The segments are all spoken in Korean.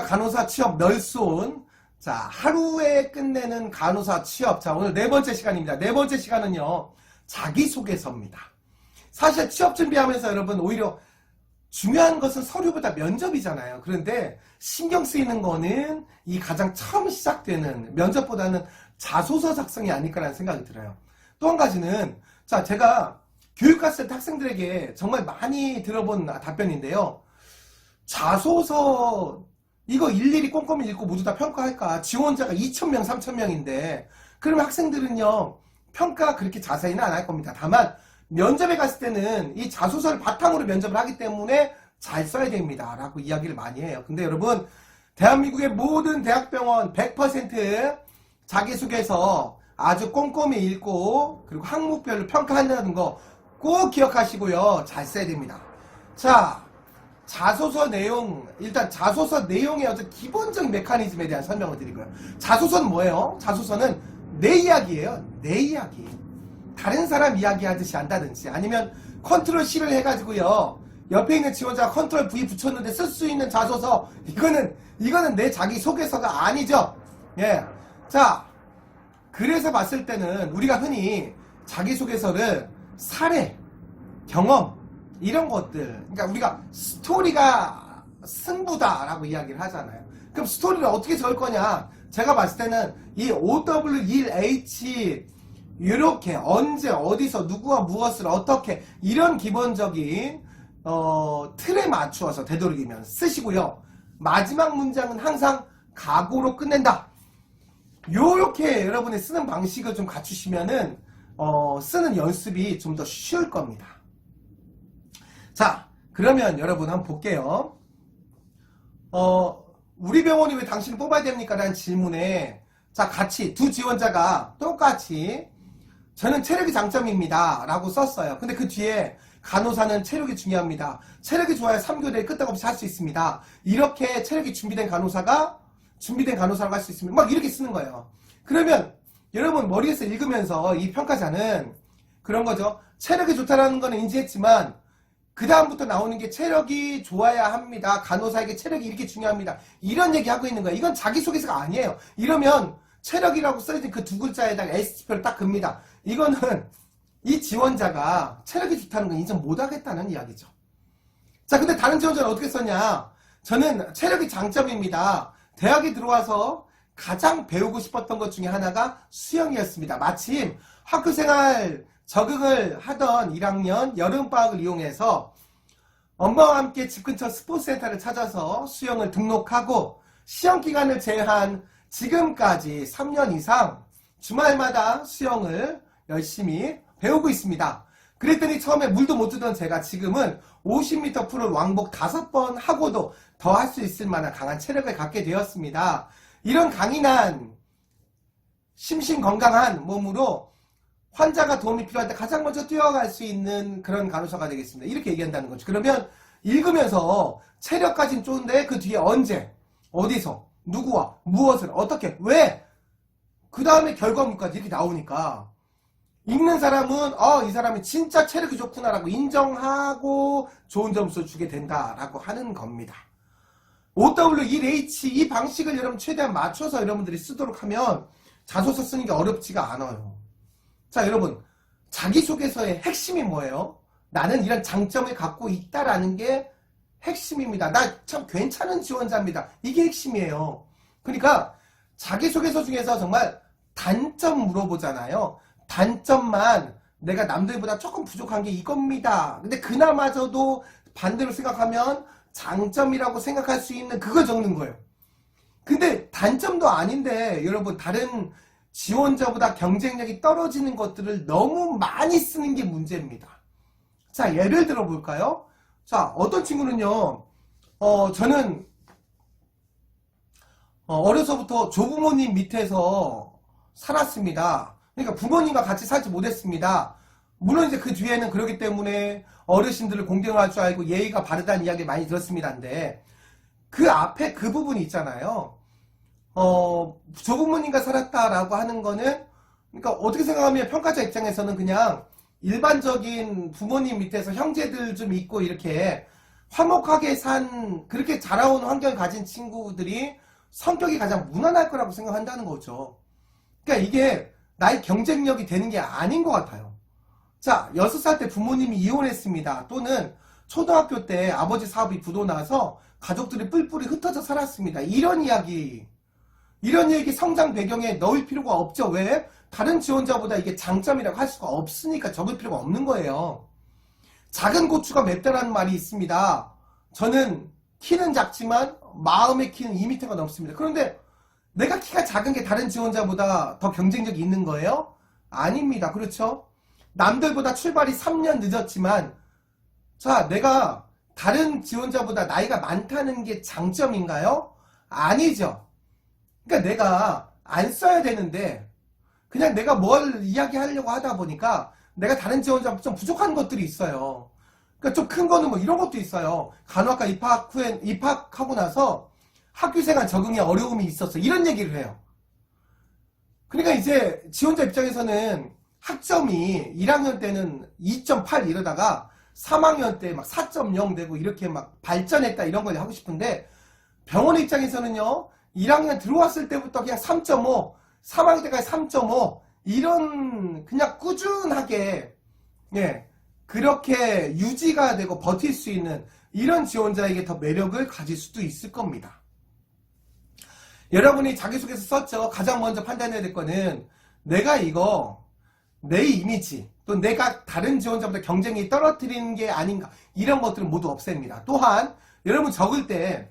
간호사 취업 널쏜. 자, 하루에 끝내는 간호사 취업. 자, 오늘 네 번째 시간입니다. 네 번째 시간은요, 자기소개서입니다. 사실 취업 준비하면서 여러분, 오히려 중요한 것은 서류보다 면접이잖아요. 그런데 신경 쓰이는 거는 이 가장 처음 시작되는 면접보다는 자소서 작성이 아닐까라는 생각이 들어요. 또 한 가지는, 자, 제가 교육 갔을 때 학생들에게 정말 많이 들어본 답변인데요. 자소서 이거 일일이 꼼꼼히 읽고 모두 다 평가할까? 지원자가 2,000명, 3,000명인데 그러면 학생들은요, 평가 그렇게 자세히는 안 할 겁니다. 다만 면접에 갔을 때는 이 자소서를 바탕으로 면접을 하기 때문에 잘 써야 됩니다 라고 이야기를 많이 해요. 근데 여러분, 대한민국의 모든 대학병원 100% 자기소개서 아주 꼼꼼히 읽고 그리고 항목별로 평가한다는 거 꼭 기억하시고요. 잘 써야 됩니다. 자, 자소서 내용, 일단 자소서 내용의 어떤 기본적인 메커니즘에 대한 설명을 드리고요. 자소서는 뭐예요? 자소서는 내 이야기예요. 내 이야기. 다른 사람 이야기 하듯이 한다든지 아니면 컨트롤 C를 해가지고요, 옆에 있는 지원자가 컨트롤 V 붙였는데 쓸 수 있는 자소서, 이거는 내 자기소개서가 아니죠. 예. 자, 그래서 봤을 때는 우리가 흔히 자기소개서를 사례, 경험, 이런 것들, 그러니까 우리가 스토리가 승부다라고 이야기를 하잖아요. 그럼 스토리를 어떻게 적을 거냐? 제가 봤을 때는 이 OW1H 이렇게 언제 어디서 누구와 무엇을 어떻게 이런 기본적인 틀에 맞추어서 되도록이면 쓰시고요. 마지막 문장은 항상 각오로 끝낸다. 요렇게 여러분의 쓰는 방식을 좀 갖추시면은 쓰는 연습이 좀 더 쉬울 겁니다. 자, 그러면 여러분 한번 볼게요. 우리 병원이 왜 당신을 뽑아야 됩니까? 라는 질문에, 자, 같이 두 지원자가 똑같이 저는 체력이 장점입니다 라고 썼어요. 근데 그 뒤에 간호사는 체력이 중요합니다. 체력이 좋아야 3교대에 끄떡없이 할 수 있습니다. 이렇게 체력이 준비된 간호사라고 할 수 있습니다. 막 이렇게 쓰는 거예요. 그러면 여러분 머리에서 읽으면서 이 평가자는 그런 거죠. 체력이 좋다라는 거는 인지했지만 그 다음부터 나오는 게 체력이 좋아야 합니다. 간호사에게 체력이 이렇게 중요합니다. 이런 얘기 하고 있는 거예요. 이건 자기소개서가 아니에요. 이러면 체력이라고 써있는 그 두 글자에다가 S표를 딱 긋습니다. 이거는 이 지원자가 체력이 좋다는 건 인정 못하겠다는 이야기죠. 자, 근데 다른 지원자는 어떻게 썼냐? 저는 체력이 장점입니다. 대학에 들어와서 가장 배우고 싶었던 것 중에 하나가 수영이었습니다. 마침 학교생활 적응을 하던 1학년 여름방학을 이용해서 엄마와 함께 집 근처 스포츠센터를 찾아서 수영을 등록하고 시험기간을 제한 지금까지 3년 이상 주말마다 수영을 열심히 배우고 있습니다. 그랬더니 처음에 물도 못 뜨던 제가 지금은 50m 프로 왕복 5번 하고도 더 할 수 있을 만한 강한 체력을 갖게 되었습니다. 이런 강인한 심신건강한 몸으로 환자가 도움이 필요할 때 가장 먼저 뛰어갈 수 있는 그런 간호사가 되겠습니다. 이렇게 얘기한다는 거죠. 그러면 읽으면서 체력까지는 좋은데 그 뒤에 언제, 어디서, 누구와, 무엇을, 어떻게, 왜, 그 다음에 결과물까지 이렇게 나오니까 읽는 사람은 이 사람이 진짜 체력이 좋구나라고 인정하고 좋은 점수를 주게 된다라고 하는 겁니다. OW1H 이 방식을 여러분 최대한 맞춰서 여러분들이 쓰도록 하면 자소서 쓰는 게 어렵지가 않아요. 자, 여러분, 자기소개서의 핵심이 뭐예요? 나는 이런 장점을 갖고 있다라는 게 핵심입니다. 나 참 괜찮은 지원자입니다. 이게 핵심이에요. 그러니까 자기소개서 중에서 정말 단점 물어보잖아요. 단점만 내가 남들보다 조금 부족한 게 이겁니다. 근데 그나마저도 반대로 생각하면 장점이라고 생각할 수 있는 그걸 적는 거예요. 근데 단점도 아닌데 여러분 다른 지원자보다 경쟁력이 떨어지는 것들을 너무 많이 쓰는 게 문제입니다. 자, 예를 들어 볼까요? 자, 어떤 친구는요, 저는 어려서부터 조부모님 밑에서 살았습니다. 그러니까 부모님과 같이 살지 못했습니다. 물론 이제 그 뒤에는 그러기 때문에 어르신들을 공경할 줄 알고 예의가 바르다는 이야기 많이 들었습니다. 근데 그 앞에 그 부분이 있잖아요. 조부모님과 살았다라고 하는 거는, 그러니까 어떻게 생각하면 평가자 입장에서는 그냥 일반적인 부모님 밑에서 형제들 좀 있고 이렇게 화목하게 그렇게 자라온 환경을 가진 친구들이 성격이 가장 무난할 거라고 생각한다는 거죠. 그러니까 이게 나의 경쟁력이 되는 게 아닌 것 같아요. 자, 6살 때 부모님이 이혼했습니다. 또는 초등학교 때 아버지 사업이 부도나서 가족들이 뿔뿔이 흩어져 살았습니다. 이런 이야기 성장 배경에 넣을 필요가 없죠. 왜? 다른 지원자보다 이게 장점이라고 할 수가 없으니까 적을 필요가 없는 거예요. 작은 고추가 맵다라는 말이 있습니다. 저는 키는 작지만 마음의 키는 2m가 넘습니다. 그런데 내가 키가 작은 게 다른 지원자보다 더 경쟁력이 있는 거예요? 아닙니다. 그렇죠? 남들보다 출발이 3년 늦었지만 자, 내가 다른 지원자보다 나이가 많다는 게 장점인가요? 아니죠. 그러니까 내가 안 써야 되는데 그냥 내가 뭘 이야기하려고 하다 보니까 내가 다른 지원자보다 좀 부족한 것들이 있어요. 그러니까 좀 큰 거는 뭐 이런 것도 있어요. 간호학과 입학하고 나서 학교생활 적응에 어려움이 있었어. 이런 얘기를 해요. 그러니까 이제 지원자 입장에서는 학점이 1학년 때는 2.8 이러다가 3학년 때 막 4.0 되고 이렇게 막 발전했다 이런 걸 하고 싶은데 병원 입장에서는요. 1학년 들어왔을 때부터 그냥 3.5, 3학년 때까지 3.5 이런 그냥 꾸준하게 그렇게 유지가 되고 버틸 수 있는 이런 지원자에게 더 매력을 가질 수도 있을 겁니다. 여러분이 자기소개서 썼죠. 가장 먼저 판단해야 될 거는 내가 이거 내 이미지 또 내가 다른 지원자보다 경쟁이 떨어뜨리는 게 아닌가 이런 것들은 모두 없앱니다. 또한 여러분 적을 때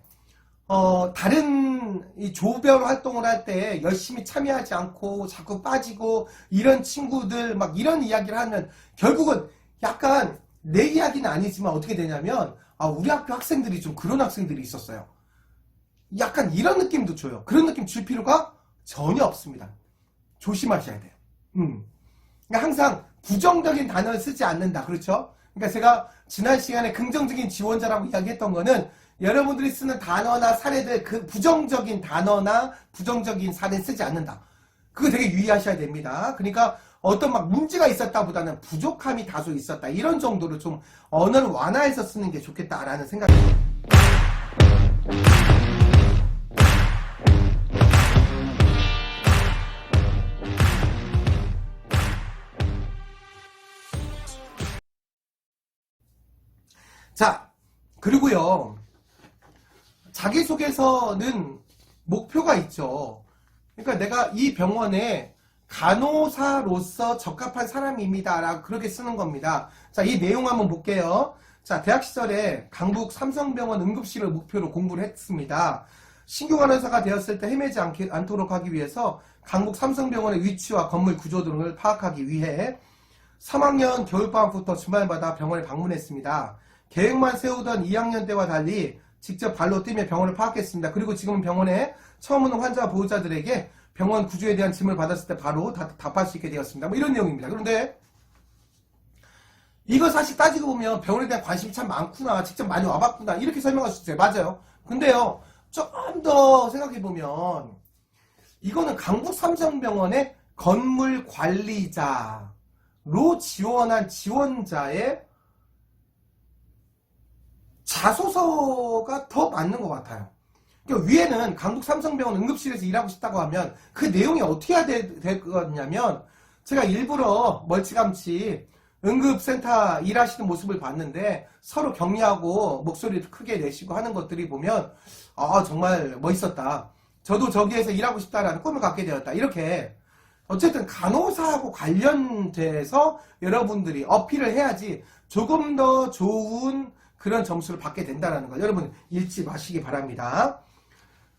다른 이 조별 활동을 할 때 열심히 참여하지 않고 자꾸 빠지고 이런 친구들 막 이런 이야기를 하면 결국은 약간 내 이야기는 아니지만 어떻게 되냐면 우리 학교 학생들이 좀 그런 학생들이 있었어요. 약간 이런 느낌도 줘요. 그런 느낌 줄 필요가 전혀 없습니다. 조심하셔야 돼요. 그러니까 항상 부정적인 단어를 쓰지 않는다. 그렇죠? 그러니까 제가 지난 시간에 긍정적인 지원자라고 이야기했던 거는 여러분들이 쓰는 단어나 사례들 그 부정적인 단어나 부정적인 사례 쓰지 않는다. 그거 되게 유의하셔야 됩니다. 그러니까 어떤 막 문제가 있었다 보다는 부족함이 다소 있었다. 이런 정도로 좀 언어를 완화해서 쓰는 게 좋겠다라는 생각이 듭니다. 자, 그리고요. 자기소개서는 목표가 있죠. 그러니까 내가 이 병원에 간호사로서 적합한 사람입니다. 라고 그렇게 쓰는 겁니다. 자, 이 내용 한번 볼게요. 자, 대학 시절에 강북 삼성병원 응급실을 목표로 공부를 했습니다. 신규 간호사가 되었을 때 헤매지 않도록 하기 위해서 강북 삼성병원의 위치와 건물 구조 등을 파악하기 위해 3학년 겨울방학부터 주말마다 병원에 방문했습니다. 계획만 세우던 2학년 때와 달리 직접 발로 뛰며 병원을 파악했습니다. 그리고 지금은 병원에 처음 오는 환자 보호자들에게 병원 구조에 대한 질문을 받았을 때 바로 답할 수 있게 되었습니다. 뭐 이런 내용입니다. 그런데 이거 사실 따지고 보면 병원에 대한 관심이 참 많구나. 직접 많이 와봤구나. 이렇게 설명할 수 있어요. 맞아요. 근데요. 좀 더 생각해보면 이거는 강북 삼성병원의 건물 관리자로 지원한 지원자의 자소서가 더 맞는 것 같아요. 그러니까 위에는 강북 삼성병원 응급실에서 일하고 싶다고 하면 그 내용이 어떻게 해야 될 거냐면 제가 일부러 멀찌감치 응급센터 일하시는 모습을 봤는데 서로 격려하고 목소리를 크게 내시고 하는 것들이 보면 정말 멋있었다. 저도 저기에서 일하고 싶다라는 꿈을 갖게 되었다. 이렇게 어쨌든 간호사하고 관련돼서 여러분들이 어필을 해야지 조금 더 좋은 그런 점수를 받게 된다는 거 여러분 잊지 마시기 바랍니다.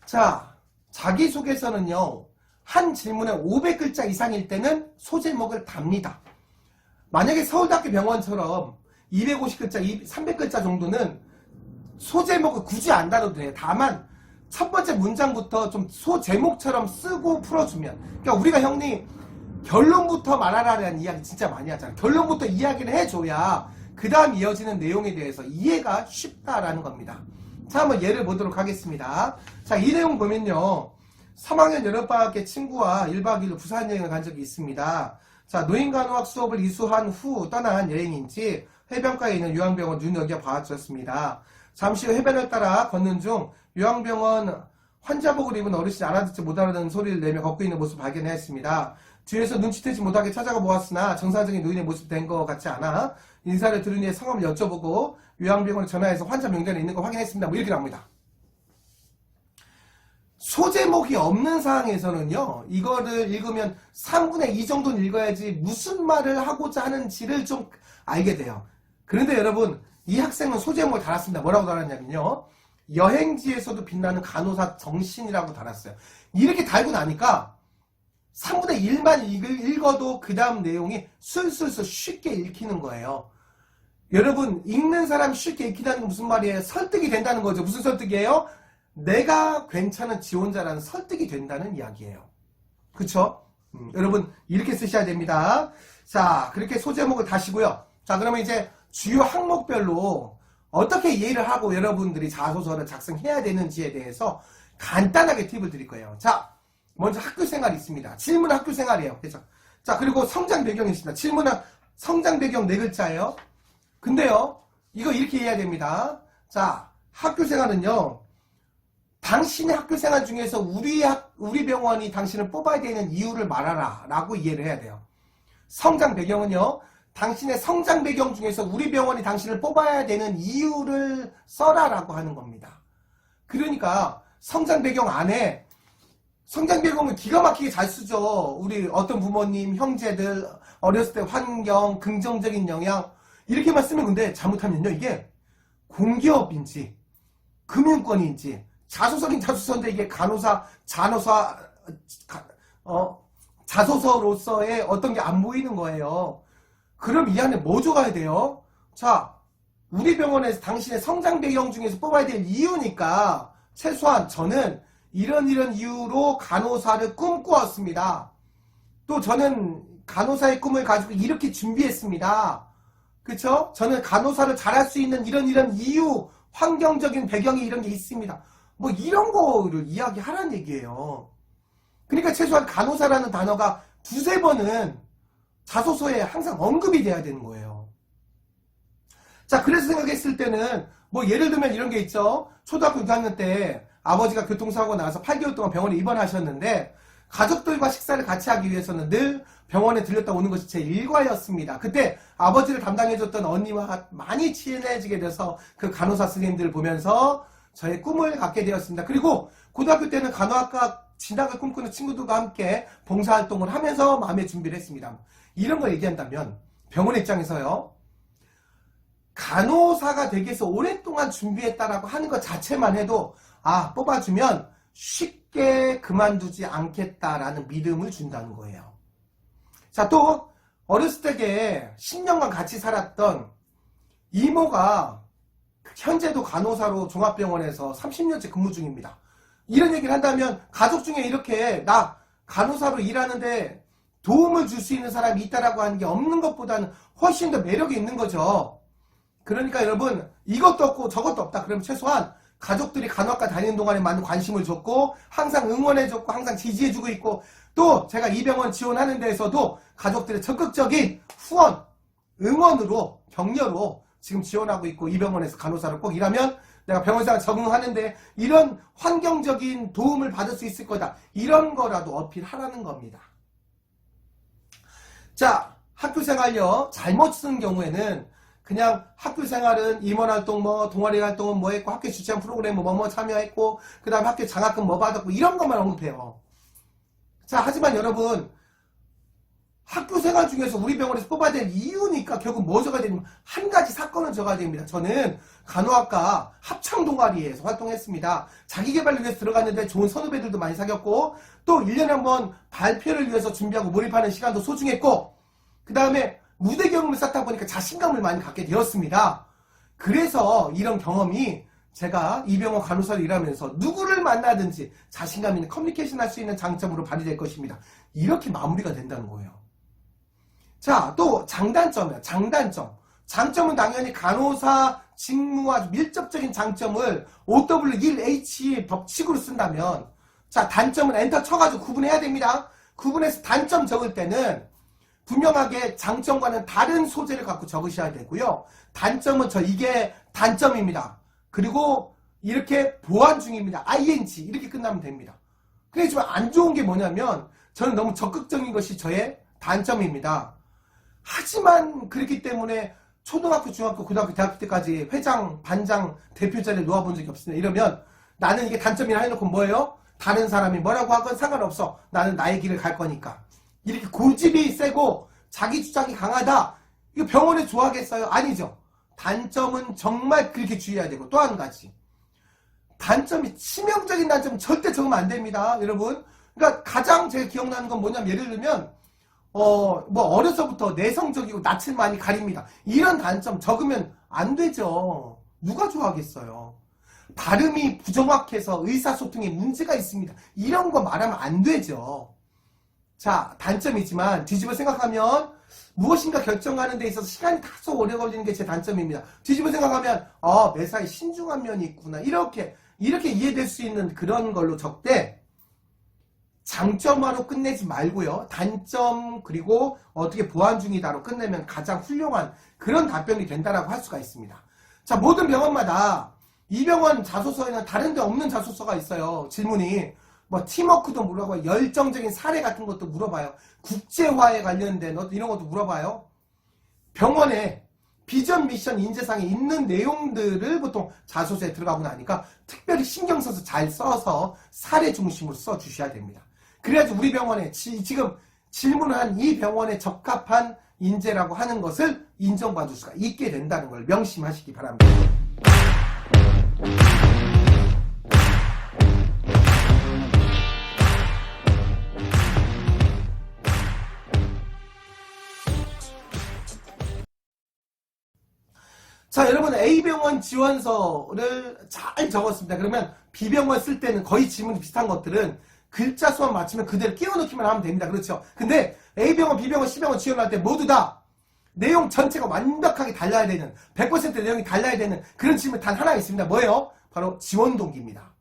자, 자기소개서는요. 한 질문에 500글자 이상일 때는 소제목을 답니다. 만약에 서울대학교 병원처럼 250글자, 300글자 정도는 소제목을 굳이 안 다뤄도 돼요. 다만 첫 번째 문장부터 좀 소제목처럼 쓰고 풀어주면 그러니까 우리가 형님 결론부터 말하라는 이야기 진짜 많이 하잖아요. 결론부터 이야기를 해줘야 그 다음 이어지는 내용에 대해서 이해가 쉽다라는 겁니다. 자, 한번 예를 보도록 하겠습니다. 자, 이 내용 보면요. 3학년 여름방학에 친구와 1박 2일로 부산 여행을 간 적이 있습니다. 자, 노인간호학 수업을 이수한 후 떠난 여행인지 해변가에 있는 요양병원 눈여겨봤었습니다. 잠시 후 해변을 따라 걷는 중 요양병원 환자복을 입은 어르신이 알아듣지 못하는 소리를 내며 걷고 있는 모습을 발견했습니다. 뒤에서 눈치채지 못하게 찾아가 보았으나 정상적인 노인의 모습이 된 것 같지 않아 인사를 들은 후에 성함을 여쭤보고 요양병원에 전화해서 환자 명단에 있는 걸 확인했습니다. 뭐 이렇게 나옵니다. 소제목이 없는 상황에서는요, 이거를 읽으면 3분의 2 정도는 읽어야지 무슨 말을 하고자 하는지를 좀 알게 돼요. 그런데 여러분, 이 학생은 소제목을 달았습니다. 뭐라고 달았냐면요, 여행지에서도 빛나는 간호사 정신이라고 달았어요. 이렇게 달고 나니까 3분의 1만 읽어도 그 다음 내용이 술술술 쉽게 읽히는 거예요. 여러분, 읽는 사람이 쉽게 읽힌다는 건 무슨 말이에요? 설득이 된다는 거죠. 무슨 설득이에요? 내가 괜찮은 지원자라는 설득이 된다는 이야기예요. 그쵸? 여러분, 이렇게 쓰셔야 됩니다. 자, 그렇게 소제목을 다시고요. 자, 그러면 이제 주요 항목별로 어떻게 이해를 하고 여러분들이 자소서를 작성해야 되는지에 대해서 간단하게 팁을 드릴 거예요. 자, 먼저 학교 생활이 있습니다. 질문은 학교 생활이에요. 그죠? 자, 그리고 성장 배경이 있습니다. 질문은 성장 배경 4글자예요. 근데요, 이거 이렇게 이해해야 됩니다. 자, 학교 생활은요, 당신의 학교 생활 중에서 우리 병원이 당신을 뽑아야 되는 이유를 말하라 라고 이해를 해야 돼요. 성장 배경은요, 당신의 성장 배경 중에서 우리 병원이 당신을 뽑아야 되는 이유를 써라 라고 하는 겁니다. 그러니까 성장 배경 안에 성장 배경을 기가 막히게 잘 쓰죠. 우리 어떤 부모님, 형제들, 어렸을 때 환경, 긍정적인 영향 이렇게만 쓰면, 근데 잘못하면요, 이게 공기업인지 금융권인지 자소서긴 자소서인데 이게 자소서로서의 어떤 게 안 보이는 거예요. 그럼 이 안에 뭐 적어야 돼요? 자, 우리 병원에서 당신의 성장 배경 중에서 뽑아야 될 이유니까 최소한 저는 이런 이유로 간호사를 꿈꾸었습니다. 또 저는 간호사의 꿈을 가지고 이렇게 준비했습니다. 그쵸? 저는 간호사를 잘할 수 있는 이런 이유, 환경적인 배경이 이런 게 있습니다. 뭐 이런 거를 이야기하라는 얘기예요. 그러니까 최소한 간호사라는 단어가 2-3번은 자소서에 항상 언급이 돼야 되는 거예요. 자, 그래서 생각했을 때는 뭐 예를 들면 이런 게 있죠. 초등학교 6학년 때 아버지가 교통사고 나서 8개월 동안 병원에 입원하셨는데 가족들과 식사를 같이 하기 위해서는 늘 병원에 들렸다 오는 것이 제 일과였습니다. 그때 아버지를 담당해줬던 언니와 많이 친해지게 돼서 그 간호사 선생님들을 보면서 저의 꿈을 갖게 되었습니다. 그리고 고등학교 때는 간호학과 진학을 꿈꾸는 친구들과 함께 봉사활동을 하면서 마음의 준비를 했습니다. 이런 걸 얘기한다면 병원 입장에서요, 간호사가 되기 위해서 오랫동안 준비했다라고 하는 것 자체만 해도 뽑아주면 쉽게 그만두지 않겠다라는 믿음을 준다는 거예요. 자, 또 어렸을 때에 10년간 같이 살았던 이모가 현재도 간호사로 종합병원에서 30년째 근무 중입니다. 이런 얘기를 한다면 가족 중에 이렇게 나 간호사로 일하는데 도움을 줄 수 있는 사람이 있다라고 하는 게 없는 것보다는 훨씬 더 매력이 있는 거죠. 그러니까 여러분, 이것도 없고 저것도 없다. 그러면 최소한 가족들이 간호학과 다니는 동안에 많은 관심을 줬고 항상 응원해줬고 항상 지지해주고 있고, 또 제가 이 병원 지원하는 데에서도 가족들의 적극적인 후원, 응원으로, 격려로 지금 지원하고 있고, 이 병원에서 간호사로 꼭 일하면 내가 병원생활 적응하는데 이런 환경적인 도움을 받을 수 있을 거다. 이런 거라도 어필하라는 겁니다. 자, 학교생활요, 잘못 쓴 경우에는 그냥 학교생활은 임원활동 동아리활동은 뭐 했고, 학교 주최한 프로그램 뭐 참여했고, 그 다음에 학교 장학금 뭐 받았고, 이런 것만 언급해요. 자, 하지만 여러분, 학교생활 중에서 우리 병원에서 뽑아야 될 이유니까 결국 뭐 적어야 되냐면 한 가지 사건을 적어야 됩니다. 저는 간호학과 합창 동아리에서 활동했습니다. 자기개발을 위해서 들어갔는데 좋은 선후배들도 많이 사귀었고, 또 1년에 한 번 발표를 위해서 준비하고 몰입하는 시간도 소중했고, 그 다음에 무대 경험을 쌓다 보니까 자신감을 많이 갖게 되었습니다. 그래서 이런 경험이 제가 이 병원 간호사로 일하면서 누구를 만나든지 자신감 있는 커뮤니케이션 할 수 있는 장점으로 발휘될 것입니다. 이렇게 마무리가 된다는 거예요. 자, 또 장단점이에요. 장단점. 장점은 당연히 간호사 직무와 밀접적인 장점을 OW1H 법칙으로 쓴다면, 자, 단점은 엔터 쳐가지고 구분해야 됩니다. 구분해서 단점 적을 때는 분명하게 장점과는 다른 소재를 갖고 적으셔야 되고요. 단점은 이게 단점입니다. 그리고 이렇게 보완 중입니다. ing 이렇게 끝나면 됩니다. 그렇지만 안 좋은 게 뭐냐면 저는 너무 적극적인 것이 저의 단점입니다. 하지만 그렇기 때문에 초등학교, 중학교, 고등학교, 대학교 때까지 회장, 반장, 대표 자리에 놓아본 적이 없습니다. 이러면 나는 이게 단점이라 해놓고 뭐예요? 다른 사람이 뭐라고 하건 상관없어. 나는 나의 길을 갈 거니까. 이렇게 고집이 세고 자기 주장이 강하다. 이거 병원에 좋아하겠어요? 아니죠. 단점은 정말 그렇게 주의해야 되고 또 한 가지. 단점이 치명적인 단점은 절대 적으면 안 됩니다. 여러분. 그러니까 가장 제가 기억나는 건 뭐냐면 예를 들면 뭐 어려서부터 내성적이고 낯을 많이 가립니다. 이런 단점 적으면 안 되죠. 누가 좋아하겠어요. 발음이 부정확해서 의사소통에 문제가 있습니다. 이런 거 말하면 안 되죠. 자, 단점이지만 뒤집어 생각하면 무엇인가 결정하는 데 있어서 시간이 다소 오래 걸리는 게 제 단점입니다. 뒤집어 생각하면 매사에 신중한 면이 있구나. 이렇게 이해될 수 있는 그런 걸로 적되 장점화로 끝내지 말고요. 단점 그리고 어떻게 보완 중이다로 끝내면 가장 훌륭한 그런 답변이 된다라고 할 수가 있습니다. 자, 모든 병원마다 이 병원 자소서에는 다른 데 없는 자소서가 있어요. 질문이 뭐 팀워크도 물어봐요. 열정적인 사례 같은 것도 물어봐요. 국제화에 관련된 이런 것도 물어봐요. 병원에 비전, 미션, 인재상에 있는 내용들을 보통 자소서에 들어가고 나니까 특별히 신경 써서 잘 써서 사례 중심으로 써주셔야 됩니다. 그래야지 우리 병원에 지금 질문한 이 병원에 적합한 인재라고 하는 것을 인정받을 수가 있게 된다는 걸 명심하시기 바랍니다. 자, 여러분 A병원 지원서를 잘 적었습니다. 그러면 B병원 쓸 때는 거의 지문이 비슷한 것들은 글자 수만 맞추면 그대로 끼워 넣기만 하면 됩니다. 그렇죠? 근데 A병원, B병원, C병원 지원할 때 모두 다 내용 전체가 완벽하게 달라야 되는 100% 내용이 달라야 되는 그런 질문 단 하나 있습니다. 뭐예요? 바로 지원 동기입니다.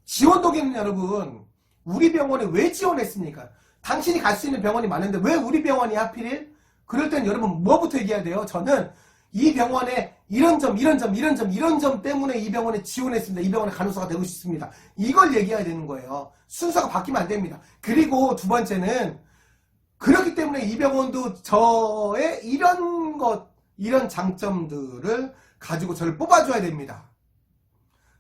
지원 동기는 여러분 우리 병원에 왜 지원했습니까? 당신이 갈 수 있는 병원이 많은데 왜 우리 병원이 하필? 그럴 땐 여러분 뭐부터 얘기해야 돼요? 저는 이 병원에 이런 점 때문에 이 병원에 지원했습니다. 이 병원에 간호사가 되고 싶습니다. 이걸 얘기해야 되는 거예요. 순서가 바뀌면 안 됩니다. 그리고 두 번째는 그렇기 때문에 이 병원도 저의 이런 장점들을 가지고 저를 뽑아줘야 됩니다.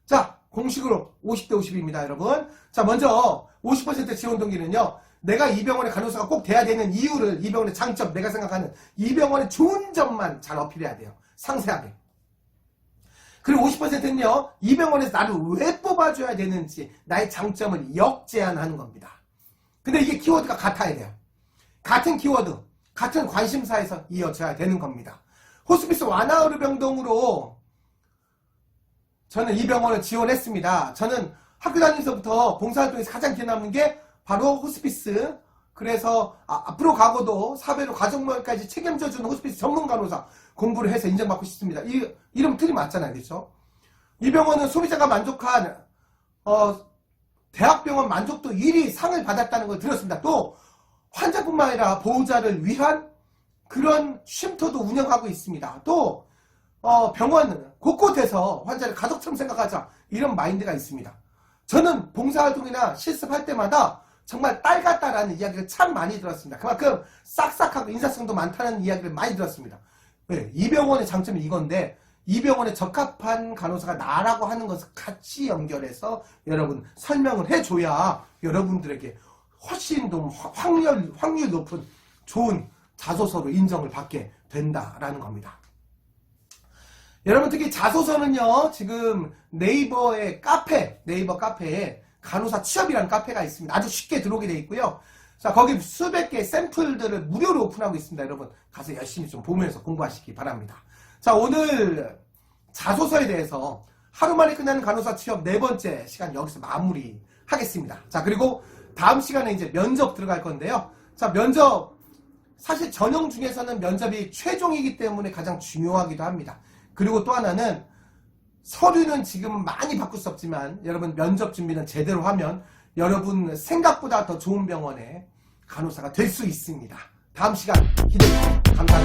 자, 공식으로 50대 50입니다, 여러분. 자, 먼저 50% 지원 동기는요. 내가 이 병원의 간호사가 꼭 돼야 되는 이유를, 이 병원의 장점, 내가 생각하는 이 병원의 좋은 점만 잘 어필해야 돼요. 상세하게. 그리고 50%는요. 이 병원에서 나를 왜 뽑아줘야 되는지 나의 장점을 역제안하는 겁니다. 근데 이게 키워드가 같아야 돼요. 같은 키워드, 같은 관심사에서 이어져야 되는 겁니다. 호스피스 완화의료병동으로 저는 이 병원을 지원했습니다. 저는 학교 다니면서부터 봉사활동에서 가장 기억 남는 게 바로 호스피스. 그래서 앞으로 가고도 사배로 가족모까지 책임져주는 호스피스 전문 간호사 공부를 해서 인정받고 싶습니다. 이름 틀이 맞잖아요. 그렇죠? 이 병원은 소비자가 만족한 대학병원 만족도 1위 상을 받았다는 걸 들었습니다. 또 환자뿐만 아니라 보호자를 위한 그런 쉼터도 운영하고 있습니다. 또 병원 곳곳에서 환자를 가족처럼 생각하자 이런 마인드가 있습니다. 저는 봉사활동이나 실습할 때마다 정말 딸 같다라는 이야기를 참 많이 들었습니다. 그만큼 싹싹하고 인사성도 많다는 이야기를 많이 들었습니다. 네, 이 병원의 장점이 이건데 이 병원에 적합한 간호사가 나라고 하는 것을 같이 연결해서 여러분 설명을 해줘야 여러분들에게 훨씬 더 확률 높은 좋은 자소서로 인정을 받게 된다라는 겁니다. 여러분 특히 자소서는요. 지금 네이버 카페에 간호사 취업이라는 카페가 있습니다. 아주 쉽게 들어오게 되어 있고요. 자, 거기 수백 개의 샘플들을 무료로 오픈하고 있습니다. 여러분 가서 열심히 좀 보면서 공부하시기 바랍니다. 자, 오늘 자소서에 대해서 하루 만에 끝나는 간호사 취업 4번째 시간 여기서 마무리하겠습니다. 자, 그리고 다음 시간에 이제 면접 들어갈 건데요. 자, 면접 사실 전형 중에서는 면접이 최종이기 때문에 가장 중요하기도 합니다. 그리고 또 하나는 서류는 지금 많이 바꿀 수 없지만 여러분 면접 준비는 제대로 하면 여러분 생각보다 더 좋은 병원에 간호사가 될 수 있습니다. 다음 시간 기대해 주세요. 감사합니다.